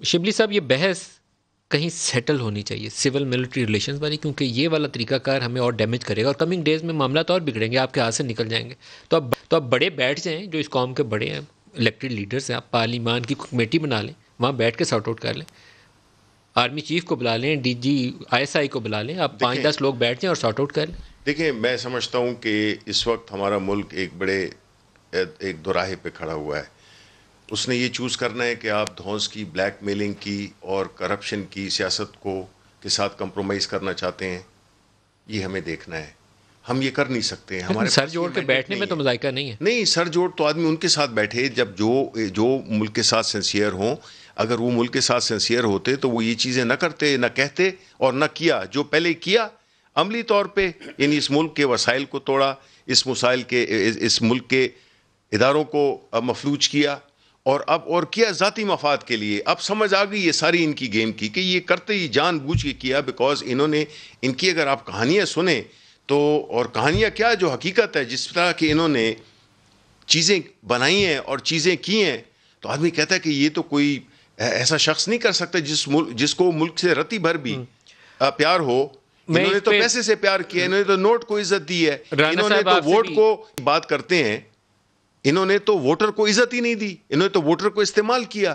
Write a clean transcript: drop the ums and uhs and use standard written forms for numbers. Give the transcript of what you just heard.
شبلی صاحب، یہ بحث کہیں سیٹل ہونی چاہیے سول ملٹری ریلیشنز والی، کیونکہ یہ والا طریقہ کار ہمیں اور ڈیمیج کرے گا، اور کمنگ ڈیز میں معاملات اور بگڑیں گے، آپ کے ہاتھ سے نکل جائیں گے. تو اب بڑے بیٹھ جائیں، جو اس قوم کے بڑے ہیں، الیکٹڈ لیڈرز ہیں، آپ پارلیمان کی کمیٹی بنا لیں، وہاں بیٹھ کے سارٹ آؤٹ کر لیں. آرمی چیف کو بلا لیں، D G I S I کو بلا لیں، آپ 5-10 لوگ بیٹھ جائیں اور سارٹ آؤٹ کر لیں. دیکھیں، میں سمجھتا ہوں کہ اس وقت ہمارا ملک ایک دوراہے پہ کھڑا ہوا ہے. اس نے یہ چوز کرنا ہے کہ آپ دھونس کی، بلیک میلنگ کی اور کرپشن کی سیاست کے ساتھ کمپرومائز کرنا چاہتے ہیں. یہ ہمیں دیکھنا ہے. ہم یہ کر نہیں سکتے ہیں، ہمارے سر پاس یہ جوڑ کے مینڈیٹ بیٹھنے میں نہیں تو ہے. مذائقہ نہیں ہے. نہیں، سر جوڑ تو آدمی ان کے ساتھ بیٹھے جب جو ملک کے ساتھ سنسیئر ہوں. اگر وہ ملک کے ساتھ سنسیئر ہوتے تو وہ یہ چیزیں نہ کرتے، نہ کہتے اور نہ کیا جو پہلے کیا عملی طور پہ. یعنی اس ملک کے وسائل کو توڑا، اس ملک کے اداروں کو مفلوج کیا، اور کیا ذاتی مفاد کے لیے. اب سمجھ آ گئی یہ ساری ان کی گیم کی کہ یہ کرتے ہی جان بوجھ کے کیا. بیکاز ان کی اگر آپ کہانیاں سنیں تو، اور کہانیاں کیا جو حقیقت ہے، جس طرح کہ انہوں نے چیزیں بنائی ہیں اور چیزیں کی ہیں، تو آدمی کہتا ہے کہ یہ تو کوئی ایسا شخص نہیں کر سکتا جس کو ملک سے رتی بھر بھی پیار ہو. میں انہوں نے اس تو پہ پیسے سے پیار کیا، انہوں نے تو نوٹ کو عزت دی ہے، رانا انہوں نے صاحب تو آپ سے ووٹ بھی کو بات کرتے ہیں، انہوں نے تو ووٹر کو عزت ہی نہیں دی، انہوں نے تو ووٹر کو استعمال کیا.